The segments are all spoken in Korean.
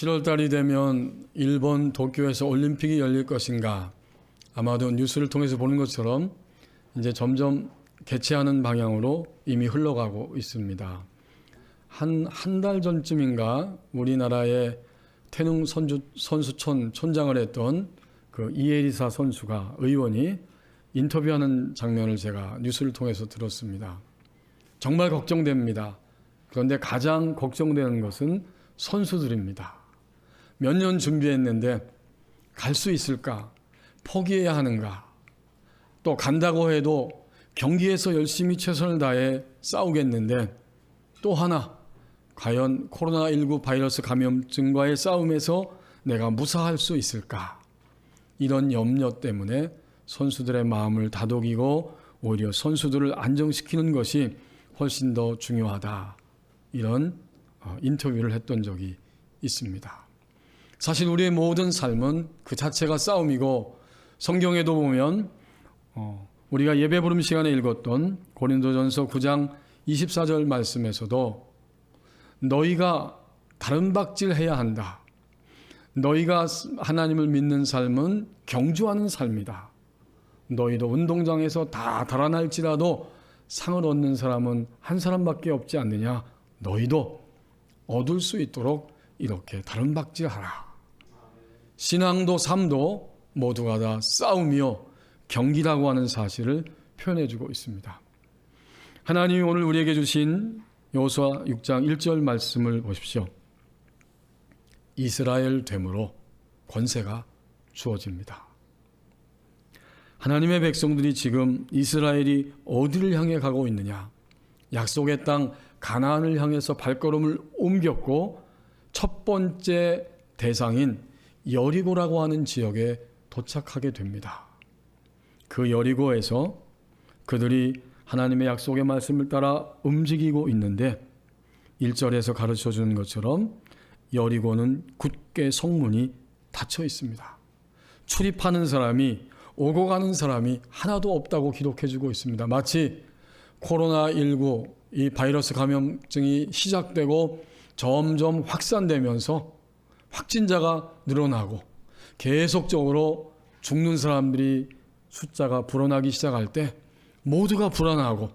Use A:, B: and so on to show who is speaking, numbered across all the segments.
A: 7월 달이 되면 일본 도쿄에서 올림픽이 열릴 것인가, 아마도 뉴스를 통해서 보는 것처럼 이제 점점 개최하는 방향으로 이미 흘러가고 있습니다. 한 달 전쯤인가 우리나라의 태릉 선수촌 촌장을 했던 그 이에리사 선수가, 의원이 인터뷰하는 장면을 제가 뉴스를 통해서 들었습니다. 정말 걱정됩니다. 그런데 가장 걱정되는 것은 선수들입니다. 몇 년 준비했는데 갈 수 있을까? 포기해야 하는가? 또 간다고 해도 경기에서 열심히 최선을 다해 싸우겠는데 또 하나, 과연 코로나19 바이러스 감염증과의 싸움에서 내가 무사할 수 있을까? 이런 염려 때문에 선수들의 마음을 다독이고 오히려 선수들을 안정시키는 것이 훨씬 더 중요하다. 이런 인터뷰를 했던 적이 있습니다. 사실 우리의 모든 삶은 그 자체가 싸움이고, 성경에도 보면 우리가 예배 부름 시간에 읽었던 고린도전서 9장 24절 말씀에서도 너희가 다른박질해야 한다. 너희가 하나님을 믿는 삶은 경주하는 삶이다. 너희도 운동장에서 다 달아날지라도 상을 얻는 사람은 한 사람밖에 없지 않느냐. 너희도 얻을 수 있도록 이렇게 다른박질하라. 신앙도 삶도 모두가 다 싸움이요 경기라고 하는 사실을 표현해주고 있습니다. 하나님이 오늘 우리에게 주신 여호수아 6장 1절 말씀을 보십시오. 이스라엘 됨으로 권세가 주어집니다. 하나님의 백성들이 지금 이스라엘이 어디를 향해 가고 있느냐? 약속의 땅 가나안을 향해서 발걸음을 옮겼고 첫 번째 대상인 여리고라고 하는 지역에 도착하게 됩니다. 그 여리고에서 그들이 하나님의 약속의 말씀을 따라 움직이고 있는데 1절에서 가르쳐 주는 것처럼 여리고는 굳게 성문이 닫혀 있습니다. 출입하는 사람이, 오고 가는 사람이 하나도 없다고 기록해 주고 있습니다. 마치 코로나19 이 바이러스 감염증이 시작되고 점점 확산되면서 확진자가 늘어나고 계속적으로 죽는 사람들이 숫자가 불어나기 시작할 때 모두가 불안하고,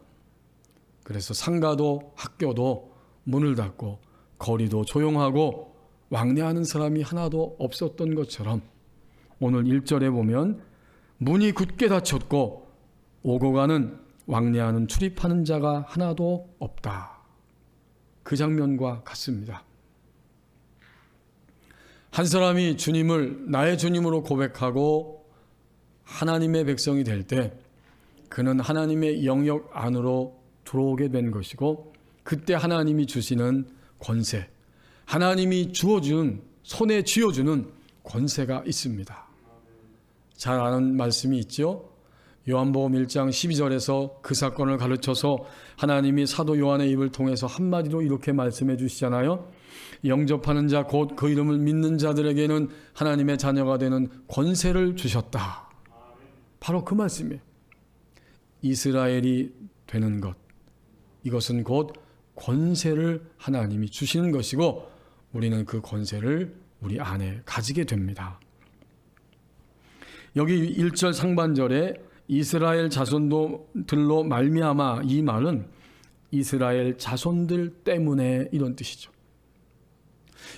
A: 그래서 상가도 학교도 문을 닫고 거리도 조용하고 왕래하는 사람이 하나도 없었던 것처럼 오늘 1절에 보면 문이 굳게 닫혔고 오고 가는 왕래하는 출입하는 자가 하나도 없다. 그 장면과 같습니다. 한 사람이 주님을 나의 주님으로 고백하고 하나님의 백성이 될 때 그는 하나님의 영역 안으로 들어오게 된 것이고, 그때 하나님이 주시는 권세, 하나님이 주어준, 손에 쥐어주는 권세가 있습니다. 잘 아는 말씀이 있죠. 요한복음 1장 12절에서 그 사건을 가르쳐서 하나님이 사도 요한의 입을 통해서 한마디로 이렇게 말씀해 주시잖아요. 영접하는 자 곧 그 이름을 믿는 자들에게는 하나님의 자녀가 되는 권세를 주셨다. 바로 그 말씀이에요. 이스라엘이 되는 것, 이것은 곧 권세를 하나님이 주시는 것이고 우리는 그 권세를 우리 안에 가지게 됩니다. 여기 1절 상반절에 이스라엘 자손들로 말미암아, 이 말은 이스라엘 자손들 때문에 이런 뜻이죠.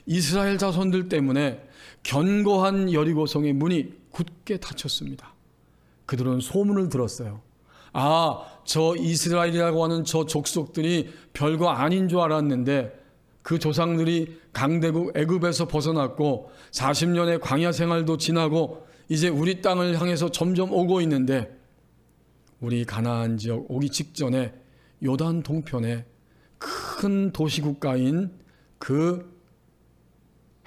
A: 이스라엘 자손들 때문에 견고한 여리고성의 문이 굳게 닫혔습니다. 그들은 소문을 들었어요. 저 이스라엘이라고 하는 저 족속들이 별거 아닌 줄 알았는데 그 조상들이 강대국 애굽에서 벗어났고 40년의 광야 생활도 지나고 이제 우리 땅을 향해서 점점 오고 있는데, 우리 가나안 지역 오기 직전에 요단 동편에 큰 도시국가인 그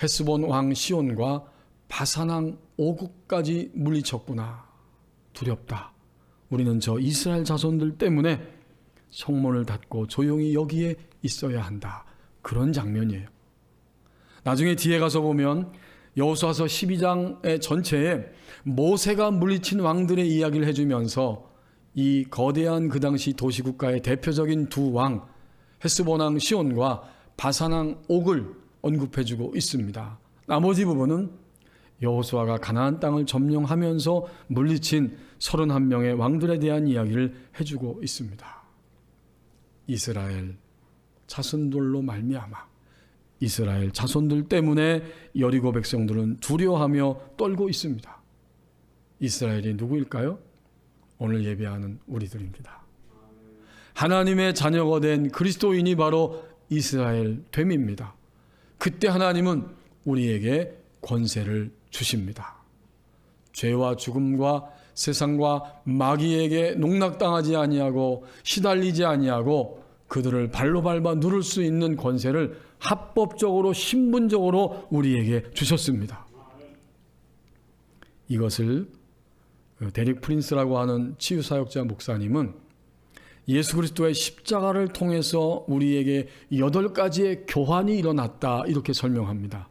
A: 헤스본 왕 시온과 바산 왕 오국까지 물리쳤구나. 두렵다. 우리는 저 이스라엘 자손들 때문에 성문을 닫고 조용히 여기에 있어야 한다. 그런 장면이에요. 나중에 뒤에 가서 보면 여호수아서 12장의 전체에 모세가 물리친 왕들의 이야기를 해주면서 이 거대한 그 당시 도시국가의 대표적인 두 왕, 헤스본 왕 시온과 바산 왕 옥을 언급해주고 있습니다. 나머지 부분은 여호수아가 가나안 땅을 점령하면서 물리친 31명의 왕들에 대한 이야기를 해주고 있습니다. 이스라엘 자손들로 말미암아, 이스라엘 자손들 때문에 여리고 백성들은 두려워하며 떨고 있습니다. 이스라엘이 누구일까요? 오늘 예배하는 우리들입니다. 하나님의 자녀가 된 그리스도인이 바로 이스라엘 됨입니다. 그때 하나님은 우리에게 권세를 주십니다. 죄와 죽음과 세상과 마귀에게 농락당하지 아니하고 시달리지 아니하고 그들을 발로 밟아 누를 수 있는 권세를 합법적으로 신분적으로 우리에게 주셨습니다. 이것을 데릭 프린스라고 하는 치유사역자 목사님은 예수 그리스도의 십자가를 통해서 우리에게 8가지의 교환이 일어났다, 이렇게 설명합니다.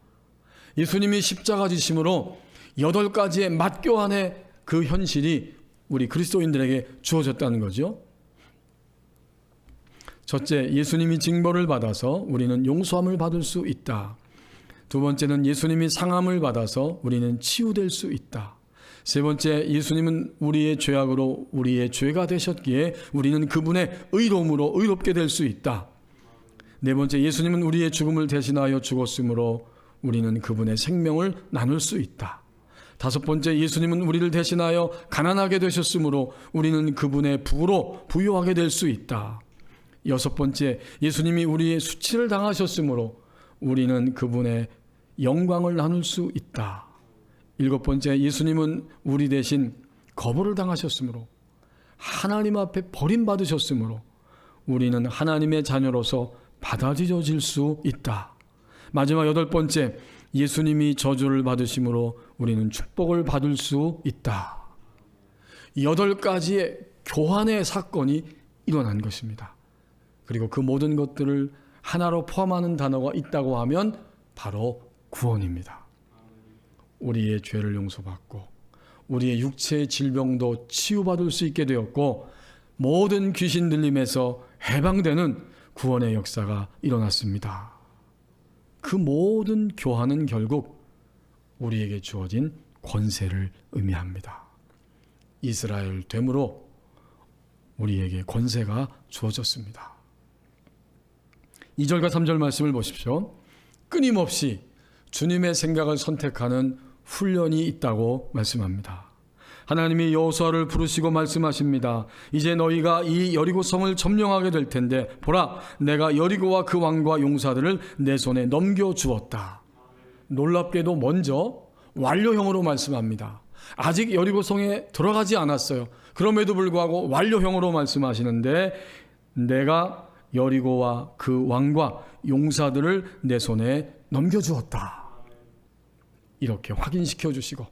A: 예수님이 십자가 지심으로 8가지의 맞교환의 그 현실이 우리 그리스도인들에게 주어졌다는 거죠. 첫째, 예수님이 징벌을 받아서 우리는 용서함을 받을 수 있다. 두 번째는 예수님이 상함을 받아서 우리는 치유될 수 있다. 세 번째, 예수님은 우리의 죄악으로 우리의 죄가 되셨기에 우리는 그분의 의로움으로 의롭게 될 수 있다. 네 번째, 예수님은 우리의 죽음을 대신하여 죽었으므로 우리는 그분의 생명을 나눌 수 있다. 다섯 번째, 예수님은 우리를 대신하여 가난하게 되셨으므로 우리는 그분의 부로 부유하게 될 수 있다. 여섯 번째, 예수님이 우리의 수치를 당하셨으므로 우리는 그분의 영광을 나눌 수 있다. 일곱 번째, 예수님은 우리 대신 거부를 당하셨으므로 하나님 앞에 버림받으셨으므로 우리는 하나님의 자녀로서 받아들여질 수 있다. 마지막 여덟 번째, 예수님이 저주를 받으심으로 우리는 축복을 받을 수 있다. 8가지의 교환의 사건이 일어난 것입니다. 그리고 그 모든 것들을 하나로 포함하는 단어가 있다고 하면 바로 구원입니다. 우리의 죄를 용서받고 우리의 육체의 질병도 치유받을 수 있게 되었고 모든 귀신 들림에서 해방되는 구원의 역사가 일어났습니다. 그 모든 교환은 결국 우리에게 주어진 권세를 의미합니다. 이스라엘 됨으로 우리에게 권세가 주어졌습니다. 2절과 3절 말씀을 보십시오. 끊임없이 주님의 생각을 선택하는 훈련이 있다고 말씀합니다. 하나님이 여호수아를 부르시고 말씀하십니다. 이제 너희가 이 여리고성을 점령하게 될 텐데 보라, 내가 여리고와 그 왕과 용사들을 내 손에 넘겨주었다. 놀랍게도 먼저 완료형으로 말씀합니다. 아직 여리고성에 들어가지 않았어요. 그럼에도 불구하고 완료형으로 말씀하시는데 내가 여리고와 그 왕과 용사들을 내 손에 넘겨주었다. 이렇게 확인시켜 주시고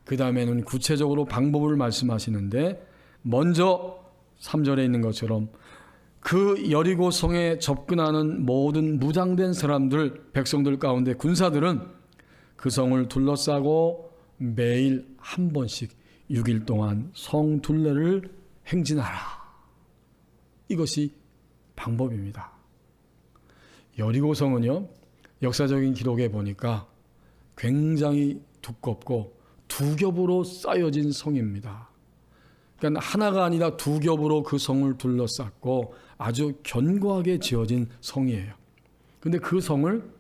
A: 그 다음에는 구체적으로 방법을 말씀하시는데 먼저 3절에 있는 것처럼 그 여리고성에 접근하는 모든 무장된 사람들, 백성들 가운데 군사들은 그 성을 둘러싸고 매일 한 번씩 6일 동안 성 둘레를 행진하라. 이것이 방법입니다. 여리고성은요, 역사적인 기록에 보니까 굉장히 두껍고 두 겹으로 쌓여진 성입니다. 그러니까 하나가 아니라 두 겹으로 그 성을 둘러쌌고 아주 견고하게 지어진 성이에요. 그런데 그 성을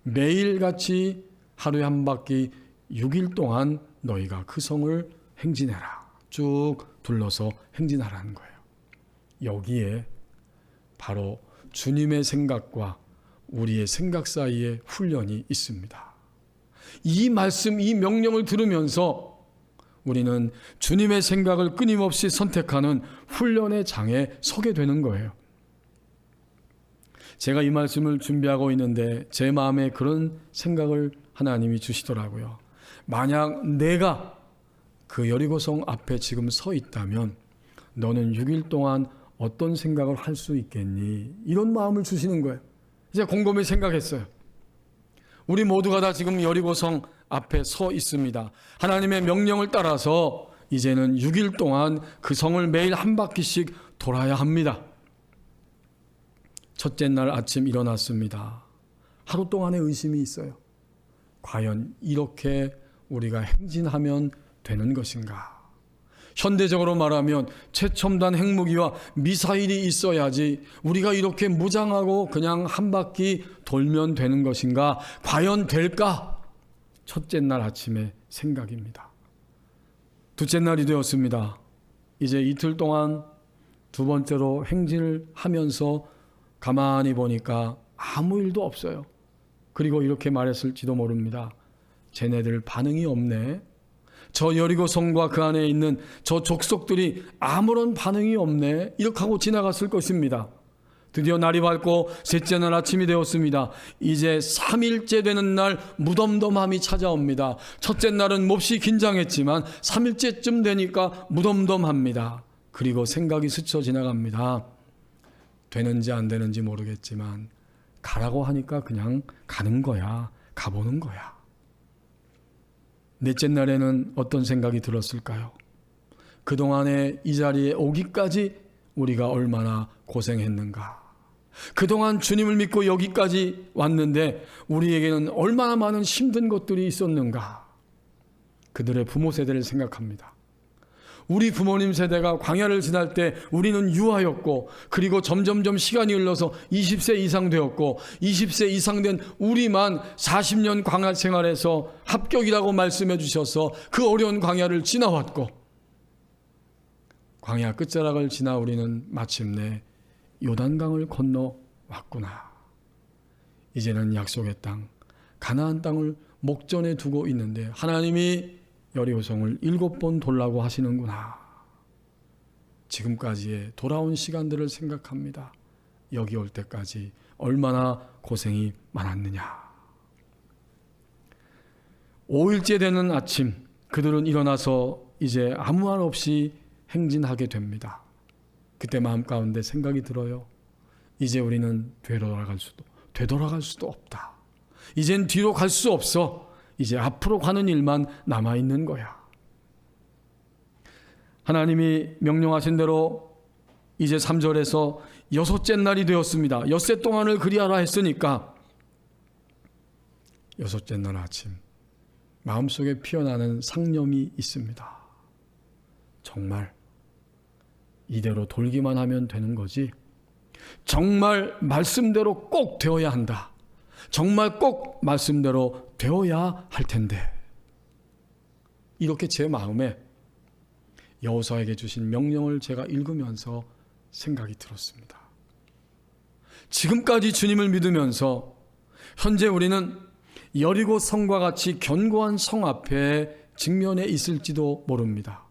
A: 매일같이 하루에 한 바퀴 6일 동안 너희가 그 성을 행진해라. 쭉 둘러서 행진하라는 거예요. 여기에 바로 주님의 생각과 우리의 생각 사이에 훈련이 있습니다. 이 말씀, 이 명령을 들으면서 우리는 주님의 생각을 끊임없이 선택하는 훈련의 장에 서게 되는 거예요. 제가 이 말씀을 준비하고 있는데 제 마음에 그런 생각을 하나님이 주시더라고요. 만약 내가 그 여리고성 앞에 지금 서 있다면 너는 6일 동안 어떤 생각을 할 수 있겠니? 이런 마음을 주시는 거예요. 이제 곰곰이 생각했어요. 우리 모두가 다 지금 여리고성 앞에 서 있습니다. 하나님의 명령을 따라서 이제는 6일 동안 그 성을 매일 한 바퀴씩 돌아야 합니다. 첫째 날 아침 일어났습니다. 하루 동안의 의심이 있어요. 과연 이렇게 우리가 행진하면 되는 것인가? 현대적으로 말하면 최첨단 핵무기와 미사일이 있어야지 우리가 이렇게 무장하고 그냥 한 바퀴 돌면 되는 것인가? 과연 될까? 첫째 날 아침의 생각입니다. 둘째 날이 되었습니다. 이제 이틀 동안 두 번째로 행진을 하면서 가만히 보니까 아무 일도 없어요. 그리고 이렇게 말했을지도 모릅니다. 쟤네들 반응이 없네. 저 여리고 성과 그 안에 있는 저 족속들이 아무런 반응이 없네. 이렇게 하고 지나갔을 것입니다. 드디어 날이 밝고 셋째 날 아침이 되었습니다. 이제 3일째 되는 날 무덤덤함이 찾아옵니다. 첫째 날은 몹시 긴장했지만 3일째쯤 되니까 무덤덤합니다. 그리고 생각이 스쳐 지나갑니다. 되는지 안 되는지 모르겠지만 가라고 하니까 그냥 가는 거야. 가보는 거야. 넷째 날에는 어떤 생각이 들었을까요? 그동안에 이 자리에 오기까지 우리가 얼마나 고생했는가. 그동안 주님을 믿고 여기까지 왔는데 우리에게는 얼마나 많은 힘든 것들이 있었는가. 그들의 부모 세대를 생각합니다. 우리 부모님 세대가 광야를 지날 때 우리는 유아였고, 그리고 점점점 시간이 흘러서 20세 이상 되었고, 20세 이상 된 우리만 40년 광야 생활에서 합격이라고 말씀해 주셔서 그 어려운 광야를 지나왔고, 광야 끝자락을 지나 우리는 마침내 요단강을 건너왔구나. 이제는 약속의 땅, 가나안 땅을 목전에 두고 있는데 하나님이 여리고성을 7번 돌라고 하시는구나. 지금까지의 돌아온 시간들을 생각합니다. 여기 올 때까지 얼마나 고생이 많았느냐. 5일째 되는 아침, 그들은 일어나서 이제 아무 말 없이 행진하게 됩니다. 그때 마음 가운데 생각이 들어요. 이제 우리는 되돌아갈 수도 없다. 이젠 뒤로 갈 수 없어. 이제 앞으로 가는 일만 남아있는 거야. 하나님이 명령하신 대로 이제 3절에서 6째 날이 되었습니다. 엿새 동안을 그리하라 했으니까 6째 날 아침 마음속에 피어나는 상념이 있습니다. 정말 이대로 돌기만 하면 되는 거지. 정말 말씀대로 꼭 되어야 한다. 정말 꼭 말씀대로 되어야 할 텐데. 이렇게 제 마음에 여호수아에게 주신 명령을 제가 읽으면서 생각이 들었습니다. 지금까지 주님을 믿으면서 현재 우리는 여리고 성과 같이 견고한 성 앞에 직면해 있을지도 모릅니다.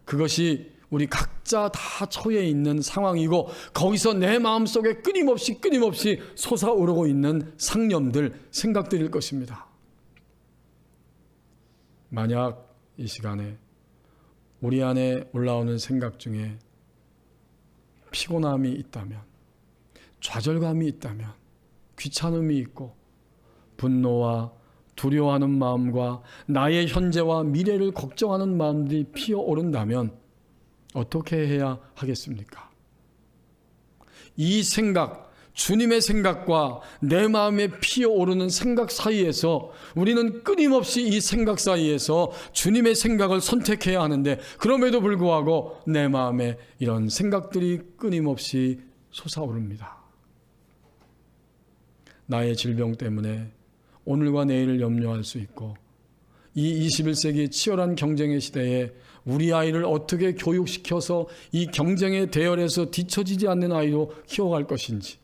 A: 그것이 우리 각자 다 처해 있는 상황이고, 거기서 내 마음속에 끊임없이 솟아오르고 있는 상념들, 생각들일 것입니다. 만약 이 시간에 우리 안에 올라오는 생각 중에 피곤함이 있다면, 좌절감이 있다면, 귀찮음이 있고 분노와 두려워하는 마음과 나의 현재와 미래를 걱정하는 마음들이 피어오른다면 어떻게 해야 하겠습니까? 이 생각, 주님의 생각과 내 마음에 피어오르는 생각 사이에서 우리는 끊임없이 이 생각 사이에서 주님의 생각을 선택해야 하는데, 그럼에도 불구하고 내 마음에 이런 생각들이 끊임없이 솟아오릅니다. 나의 질병 때문에 오늘과 내일을 염려할 수 있고, 이 21세기 치열한 경쟁의 시대에 우리 아이를 어떻게 교육시켜서 이 경쟁의 대열에서 뒤처지지 않는 아이로 키워갈 것인지,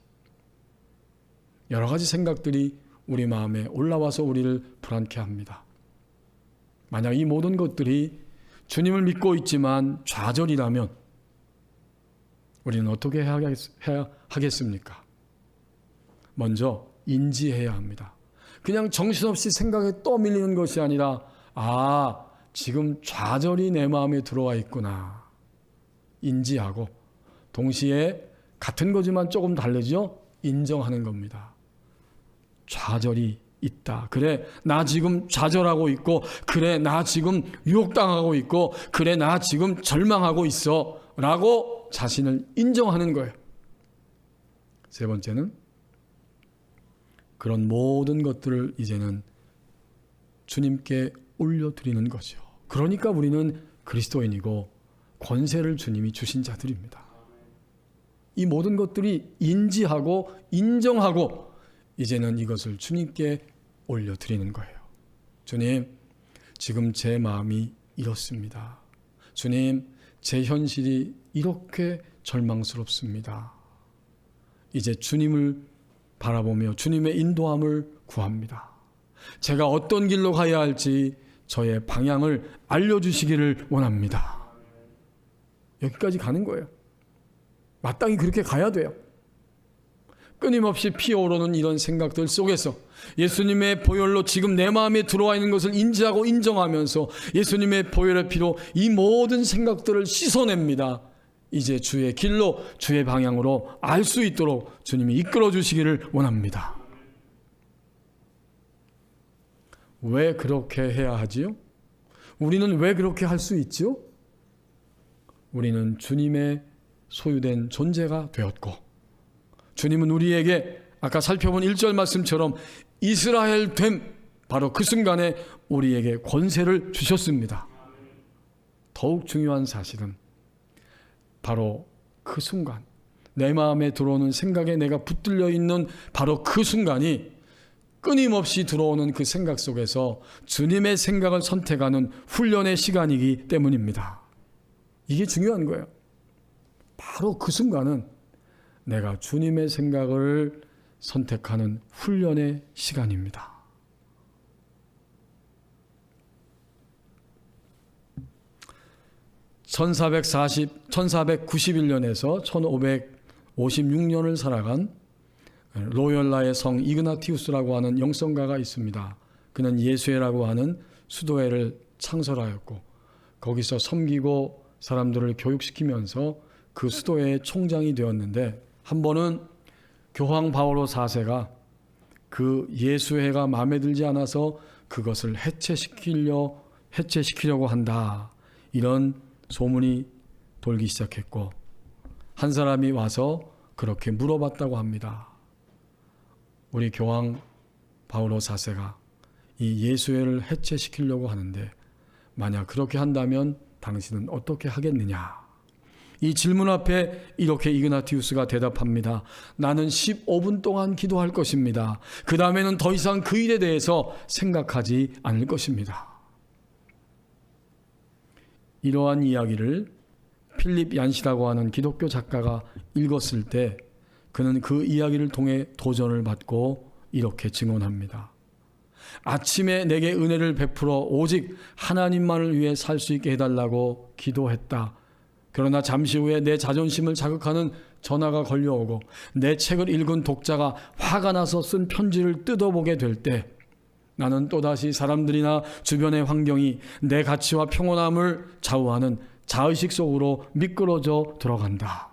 A: 여러 가지 생각들이 우리 마음에 올라와서 우리를 불안케 합니다. 만약 이 모든 것들이 주님을 믿고 있지만 좌절이라면 우리는 어떻게 해야 하겠습니까? 먼저 인지해야 합니다. 그냥 정신없이 생각에 떠밀리는 것이 아니라, 지금 좌절이 내 마음에 들어와 있구나. 인지하고 동시에 같은 거지만 조금 다르죠? 인정하는 겁니다. 좌절이 있다. 그래, 나 지금 좌절하고 있고, 그래, 나 지금 유혹당하고 있고, 그래, 나 지금 절망하고 있어 라고 자신을 인정하는 거예요. 세 번째는 그런 모든 것들을 이제는 주님께 올려드리는 거죠. 그러니까 우리는 그리스도인이고 권세를 주님이 주신 자들입니다. 이 모든 것들이 인지하고 인정하고 이제는 이것을 주님께 올려드리는 거예요. 주님, 지금 제 마음이 이렇습니다. 주님, 제 현실이 이렇게 절망스럽습니다. 이제 주님을 바라보며 주님의 인도함을 구합니다. 제가 어떤 길로 가야 할지 저의 방향을 알려주시기를 원합니다. 여기까지 가는 거예요. 마땅히 그렇게 가야 돼요. 끊임없이 피어오르는 이런 생각들 속에서 예수님의 보혈로 지금 내 마음에 들어와 있는 것을 인지하고 인정하면서 예수님의 보혈의 피로 이 모든 생각들을 씻어냅니다. 이제 주의 길로 주의 방향으로 알 수 있도록 주님이 이끌어 주시기를 원합니다. 왜 그렇게 해야 하지요? 우리는 왜 그렇게 할 수 있지요? 우리는 주님의 소유된 존재가 되었고 주님은 우리에게 아까 살펴본 1절 말씀처럼 이스라엘 됨 바로 그 순간에 우리에게 권세를 주셨습니다. 더욱 중요한 사실은 바로 그 순간 내 마음에 들어오는 생각에 내가 붙들려 있는 바로 그 순간이 끊임없이 들어오는 그 생각 속에서 주님의 생각을 선택하는 훈련의 시간이기 때문입니다. 이게 중요한 거예요. 바로 그 순간은 내가 주님의 생각을 선택하는 훈련의 시간입니다. (1491년에서) (1556년을) 살아간 로열라의 성 이그나티우스라고 하는 영성가가 있습니다. 그는 예수회라고 하는 수도회를 창설하였고 거기서 섬기고 사람들을 교육시키면서 그 수도회의 총장이 되었는데, 한 번은 교황 바오로 4세가 그 예수회가 마음에 들지 않아서 그것을 해체시키려고 한다, 이런 소문이 돌기 시작했고 한 사람이 와서 그렇게 물어봤다고 합니다. 우리 교황 바오로 4세가 이 예수회를 해체시키려고 하는데 만약 그렇게 한다면 당신은 어떻게 하겠느냐? 이 질문 앞에 이렇게 이그나티우스가 대답합니다. 나는 15분 동안 기도할 것입니다. 그 다음에는 더 이상 그 일에 대해서 생각하지 않을 것입니다. 이러한 이야기를 필립 얀시라고 하는 기독교 작가가 읽었을 때 그는 그 이야기를 통해 도전을 받고 이렇게 증언합니다. 아침에 내게 은혜를 베풀어 오직 하나님만을 위해 살 수 있게 해달라고 기도했다. 그러나 잠시 후에 내 자존심을 자극하는 전화가 걸려오고 내 책을 읽은 독자가 화가 나서 쓴 편지를 뜯어보게 될 때 나는 또다시 사람들이나 주변의 환경이 내 가치와 평온함을 좌우하는 자의식 속으로 미끄러져 들어간다.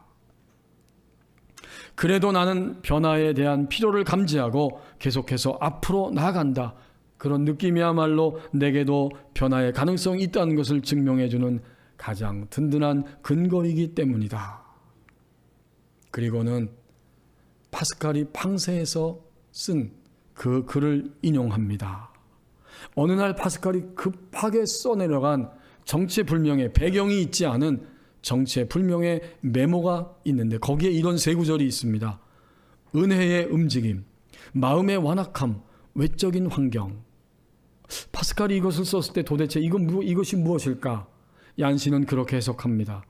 A: 그래도 나는 변화에 대한 필요를 감지하고 계속해서 앞으로 나아간다. 그런 느낌이야말로 내게도 변화의 가능성이 있다는 것을 증명해주는 가장 든든한 근거이기 때문이다. 그리고는 파스칼이 팡세에서 쓴 그 글을 인용합니다. 어느 날 파스칼이 급하게 써내려간 정체불명의 배경이 있지 않은 정체불명의 메모가 있는데 거기에 이런 세 구절이 있습니다. 은혜의 움직임, 마음의 완악함, 외적인 환경. 파스칼이 이것을 썼을 때 도대체 이것이 무엇일까? 얀시는 그렇게 해석합니다.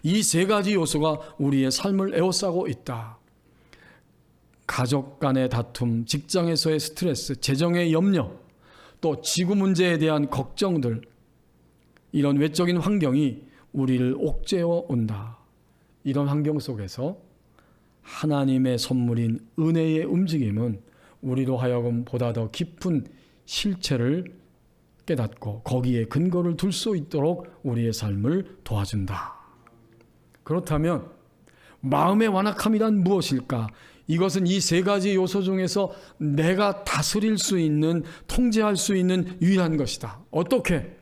A: 이 세 가지 요소가 우리의 삶을 에워싸고 있다. 가족 간의 다툼, 직장에서의 스트레스, 재정의 염려, 또 지구 문제에 대한 걱정들, 이런 외적인 환경이 우리를 옥죄어 온다. 이런 환경 속에서 하나님의 선물인 은혜의 움직임은 우리로 하여금 보다 더 깊은 실체를 깨닫고 거기에 근거를 둘 수 있도록 우리의 삶을 도와준다. 그렇다면 마음의 완악함이란 무엇일까? 이것은 이 세 가지 요소 중에서 내가 다스릴 수 있는, 통제할 수 있는 유일한 것이다. 어떻게?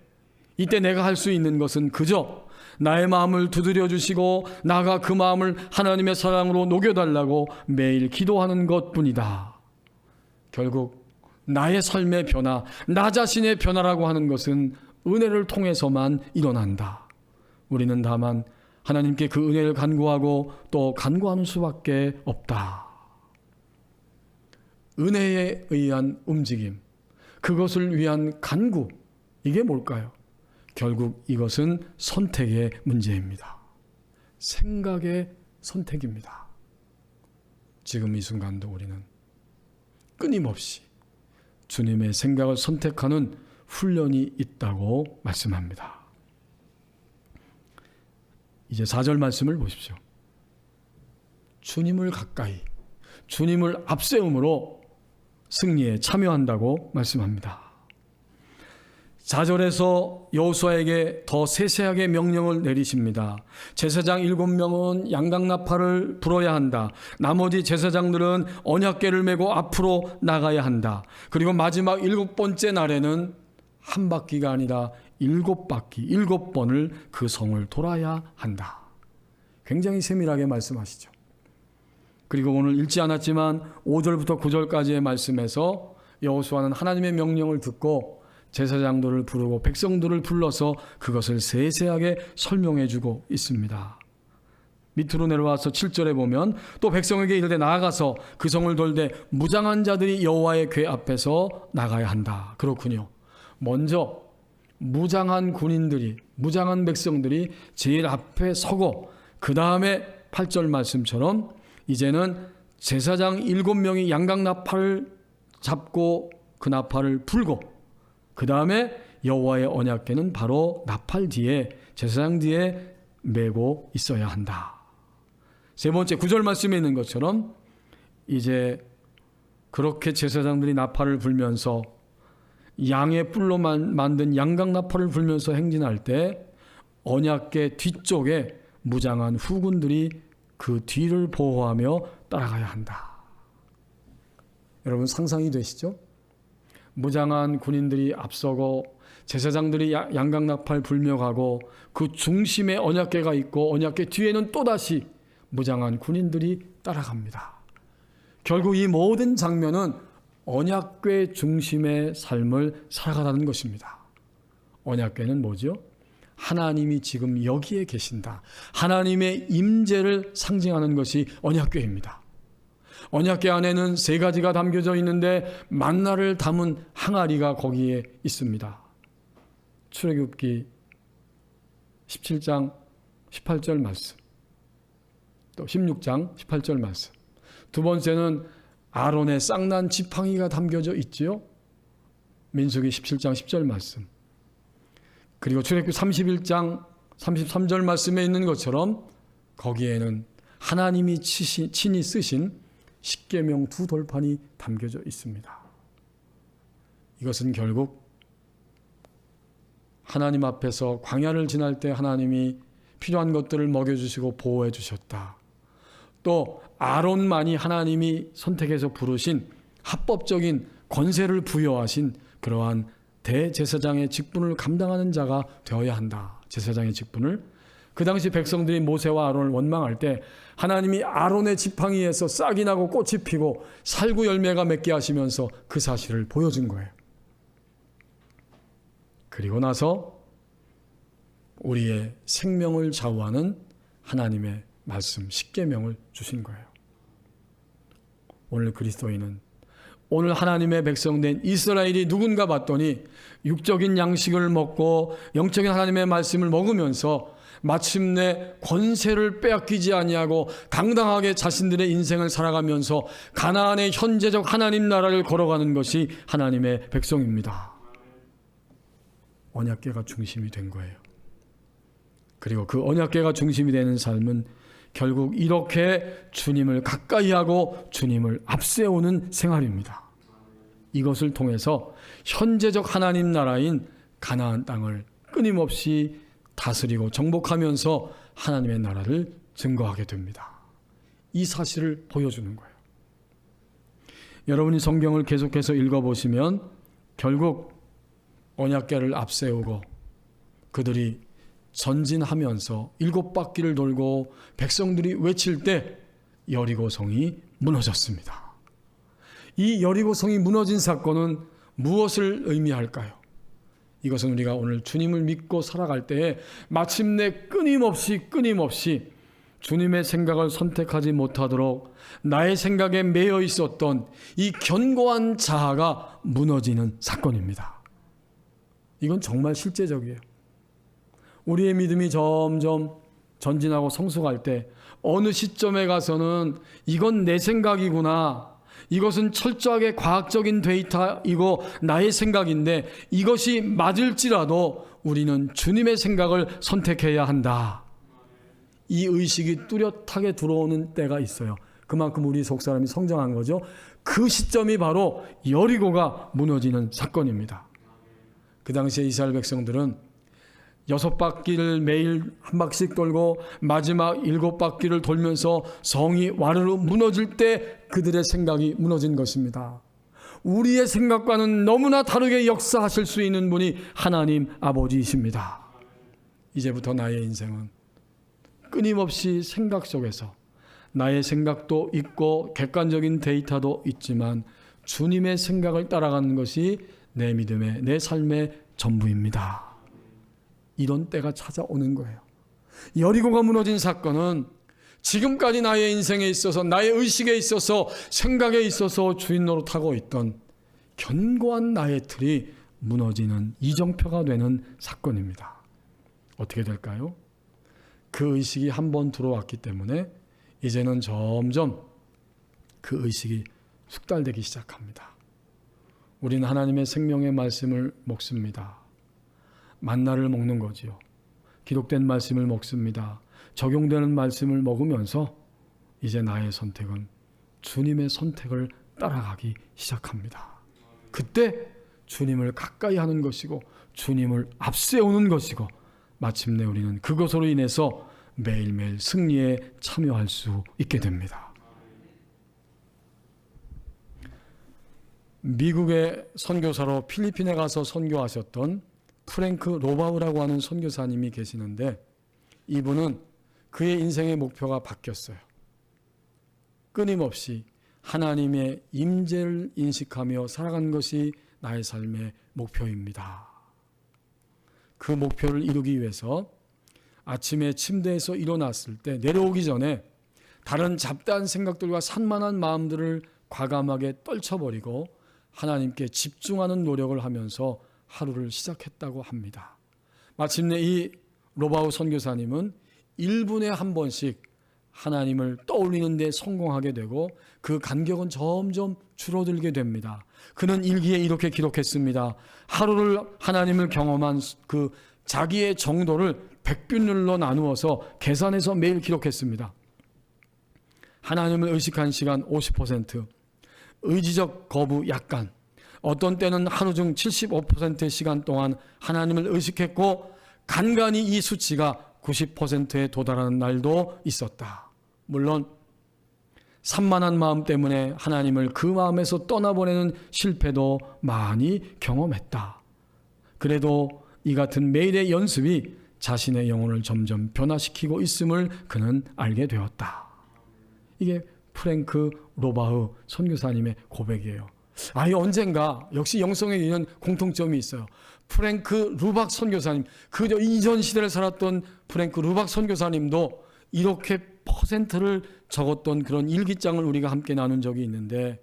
A: 이때 내가 할 수 있는 것은 그저 나의 마음을 두드려 주시고 나가 그 마음을 하나님의 사랑으로 녹여달라고 매일 기도하는 것뿐이다. 결국 나의 삶의 변화, 나 자신의 변화라고 하는 것은 은혜를 통해서만 일어난다. 우리는 다만 하나님께 그 은혜를 간구하고 또 간구하는 수밖에 없다. 은혜에 의한 움직임, 그것을 위한 간구, 이게 뭘까요? 결국 이것은 선택의 문제입니다. 생각의 선택입니다. 지금 이 순간도 우리는 끊임없이 주님의 생각을 선택하는 훈련이 있다고 말씀합니다. 이제 4절 말씀을 보십시오. 주님을 가까이, 주님을 앞세움으로 승리에 참여한다고 말씀합니다. 4절에서 여호수아에게 더 세세하게 명령을 내리십니다. 제사장 7명은 양강나팔을 불어야 한다. 나머지 제사장들은 언약궤를 메고 앞으로 나가야 한다. 그리고 마지막 7번째 날에는 한 바퀴가 아니라 7바퀴, 7번을 그 성을 돌아야 한다. 굉장히 세밀하게 말씀하시죠. 그리고 오늘 읽지 않았지만 5절부터 9절까지의 말씀에서 여호수아는 하나님의 명령을 듣고 제사장들을 부르고 백성들을 불러서 그것을 세세하게 설명해 주고 있습니다. 밑으로 내려와서 7절에 보면 또 백성에게 이르되 나아가서 그 성을 돌되 무장한 자들이 여호와의 궤 앞에서 나가야 한다. 그렇군요. 먼저 무장한 군인들이, 무장한 백성들이 제일 앞에 서고 그 다음에 8절 말씀처럼 이제는 제사장 7명이 양강나팔을 잡고 그 나팔을 불고 그 다음에 여호와의 언약궤는 바로 나팔 뒤에, 제사장 뒤에 메고 있어야 한다. 세 번째 9절 말씀에 있는 것처럼 이제 그렇게 제사장들이 나팔을 불면서 양의 뿔로 만든 양강나팔을 불면서 행진할 때 언약궤 뒤쪽에 무장한 후군들이 그 뒤를 보호하며 따라가야 한다. 여러분 상상이 되시죠? 무장한 군인들이 앞서고 제사장들이 양강나팔 불며 가고 그 중심에 언약궤가 있고 언약궤 뒤에는 또다시 무장한 군인들이 따라갑니다. 결국 이 모든 장면은 언약궤 중심의 삶을 살아가라는 것입니다. 언약궤는 뭐죠? 하나님이 지금 여기에 계신다. 하나님의 임재를 상징하는 것이 언약궤입니다. 언약궤 안에는 3가지가 담겨져 있는데 만나를 담은 항아리가 거기에 있습니다. 출애굽기 17장 18절 말씀, 또 16장 18절 말씀. 두 번째는 아론의 쌍난 지팡이가 담겨져 있지요. 민수기 17장 10절 말씀. 그리고 출애굽기 31장 33절 말씀에 있는 것처럼 거기에는 하나님이 친히 쓰신 십계명 2돌판이 담겨져 있습니다. 이것은 결국 하나님 앞에서 광야를 지날 때 하나님이 필요한 것들을 먹여주시고 보호해 주셨다. 또 아론만이 하나님이 선택해서 부르신 합법적인 권세를 부여하신 그러한 대제사장의 직분을 감당하는 자가 되어야 한다. 제사장의 직분을. 그 당시 백성들이 모세와 아론을 원망할 때 하나님이 아론의 지팡이에서 싹이 나고 꽃이 피고 살구 열매가 맺게 하시면서 그 사실을 보여준 거예요. 그리고 나서 우리의 생명을 좌우하는 하나님의 말씀 십계명을 주신 거예요. 오늘 그리스도인은, 오늘 하나님의 백성된 이스라엘이 누군가 봤더니 육적인 양식을 먹고 영적인 하나님의 말씀을 먹으면서 마침내 권세를 빼앗기지 아니하고 당당하게 자신들의 인생을 살아가면서 가나안의 현재적 하나님 나라를 걸어가는 것이 하나님의 백성입니다. 언약궤가 중심이 된 거예요. 그리고 그 언약궤가 중심이 되는 삶은 결국 이렇게 주님을 가까이 하고 주님을 앞세우는 생활입니다. 이것을 통해서 현재적 하나님 나라인 가나안 땅을 끊임없이 다스리고 정복하면서 하나님의 나라를 증거하게 됩니다. 이 사실을 보여주는 거예요. 여러분이 성경을 계속해서 읽어보시면 결국 언약궤를 앞세우고 그들이 전진하면서 7바퀴를 돌고 백성들이 외칠 때 여리고 성이 무너졌습니다. 이 여리고성이 무너진 사건은 무엇을 의미할까요? 이것은 우리가 오늘 주님을 믿고 살아갈 때에 마침내 끊임없이 주님의 생각을 선택하지 못하도록 나의 생각에 매여 있었던 이 견고한 자아가 무너지는 사건입니다. 이건 정말 실제적이에요. 우리의 믿음이 점점 전진하고 성숙할 때 어느 시점에 가서는 이건 내 생각이구나, 이것은 철저하게 과학적인 데이터이고 나의 생각인데 이것이 맞을지라도 우리는 주님의 생각을 선택해야 한다. 이 의식이 뚜렷하게 들어오는 때가 있어요. 그만큼 우리 속사람이 성장한 거죠. 그 시점이 바로 여리고가 무너지는 사건입니다. 그 당시에 이스라엘 백성들은 6바퀴를 매일 한 바퀴씩 돌고 마지막 7바퀴를 돌면서 성이 와르르 무너질 때 그들의 생각이 무너진 것입니다. 우리의 생각과는 너무나 다르게 역사하실 수 있는 분이 하나님 아버지이십니다. 이제부터 나의 인생은 끊임없이 생각 속에서 나의 생각도 있고 객관적인 데이터도 있지만 주님의 생각을 따라가는 것이 내 믿음의, 내 삶의 전부입니다. 이런 때가 찾아오는 거예요. 여리고가 무너진 사건은 지금까지 나의 인생에 있어서, 나의 의식에 있어서, 생각에 있어서 주인 노릇하고 있던 견고한 나의 틀이 무너지는 이정표가 되는 사건입니다. 어떻게 될까요? 그 의식이 한번 들어왔기 때문에 이제는 점점 그 의식이 숙달되기 시작합니다. 우리는 하나님의 생명의 말씀을 먹습니다. 만나를 먹는 거지요. 기록된 말씀을 먹습니다. 적용되는 말씀을 먹으면서 이제 나의 선택은 주님의 선택을 따라가기 시작합니다. 그때 주님을 가까이 하는 것이고 주님을 앞세우는 것이고 마침내 우리는 그것으로 인해서 매일매일 승리에 참여할 수 있게 됩니다. 미국의 선교사로 필리핀에 가서 선교하셨던 프랭크 로바우라고 하는 선교사님이 계시는데 이분은 그의 인생의 목표가 바뀌었어요. 끊임없이 하나님의 임재를 인식하며 살아가는 것이 나의 삶의 목표입니다. 그 목표를 이루기 위해서 아침에 침대에서 일어났을 때 내려오기 전에 다른 잡다한 생각들과 산만한 마음들을 과감하게 떨쳐버리고 하나님께 집중하는 노력을 하면서 하루를 시작했다고 합니다. 마침내 이 로바우 선교사님은 1분에 한 번씩 하나님을 떠올리는 데 성공하게 되고 그 간격은 점점 줄어들게 됩니다. 그는 일기에 이렇게 기록했습니다. 하루를 하나님을 경험한 그 자기의 정도를 100뷸럴로 나누어서 계산해서 매일 기록했습니다. 하나님을 의식한 시간 50%, 의지적 거부 약간, 어떤 때는 하루 중 75%의 시간 동안 하나님을 의식했고 간간히 이 수치가 90%에 도달하는 날도 있었다. 물론 산만한 마음 때문에 하나님을 그 마음에서 떠나보내는 실패도 많이 경험했다. 그래도 이 같은 매일의 연습이 자신의 영혼을 점점 변화시키고 있음을 그는 알게 되었다. 이게 프랭크 로바우 선교사님의 고백이에요. 언젠가 역시 영성에 있는 공통점이 있어요. 프랭크 루박 선교사님, 그 이전 시대를 살았던 프랭크 루박 선교사님도 이렇게 퍼센트를 적었던 그런 일기장을 우리가 함께 나눈 적이 있는데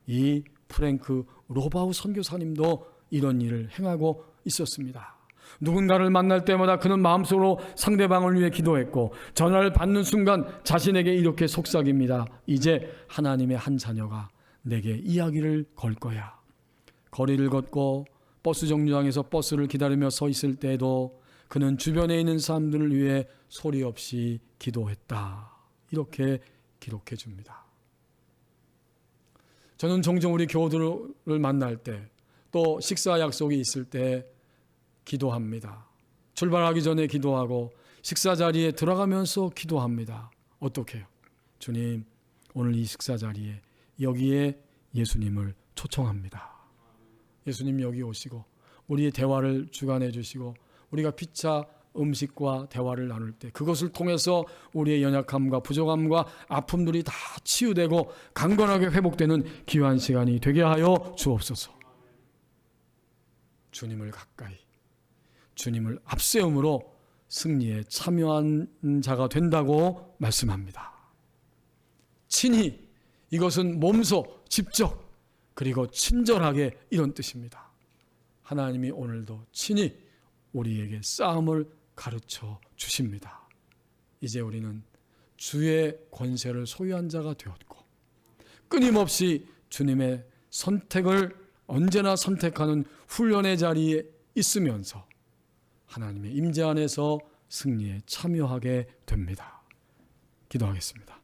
A: 이 프랭크 로바우 선교사님도 이런 일을 행하고 있었습니다. 누군가를 만날 때마다 그는 마음속으로 상대방을 위해 기도했고 전화를 받는 순간 자신에게 이렇게 속삭입니다. 이제 하나님의 한 자녀가 내게 이야기를 걸 거야. 거리를 걷고 버스 정류장에서 버스를 기다리며 서 있을 때에도 그는 주변에 있는 사람들을 위해 소리 없이 기도했다. 이렇게 기록해 줍니다. 저는 종종 우리 교우들을 만날 때 또 식사 약속이 있을 때 기도합니다. 출발하기 전에 기도하고 식사 자리에 들어가면서 기도합니다. 어떻게 해요? 주님, 오늘 이 식사 자리에 여기에 예수님을 초청합니다. 예수님 여기 오시고 우리의 대화를 주관해 주시고 우리가 피차 음식과 대화를 나눌 때 그것을 통해서 우리의 연약함과 부족함과 아픔들이 다 치유되고 강건하게 회복되는 귀한 시간이 되게 하여 주옵소서. 주님을 가까이, 주님을 앞세움으로 승리에 참여한 자가 된다고 말씀합니다. 친히, 이것은 몸소, 직접, 그리고 친절하게 이런 뜻입니다. 하나님이 오늘도 친히 우리에게 싸움을 가르쳐 주십니다. 이제 우리는 주의 권세를 소유한 자가 되었고 끊임없이 주님의 선택을 언제나 선택하는 훈련의 자리에 있으면서 하나님의 임재 안에서 승리에 참여하게 됩니다. 기도하겠습니다.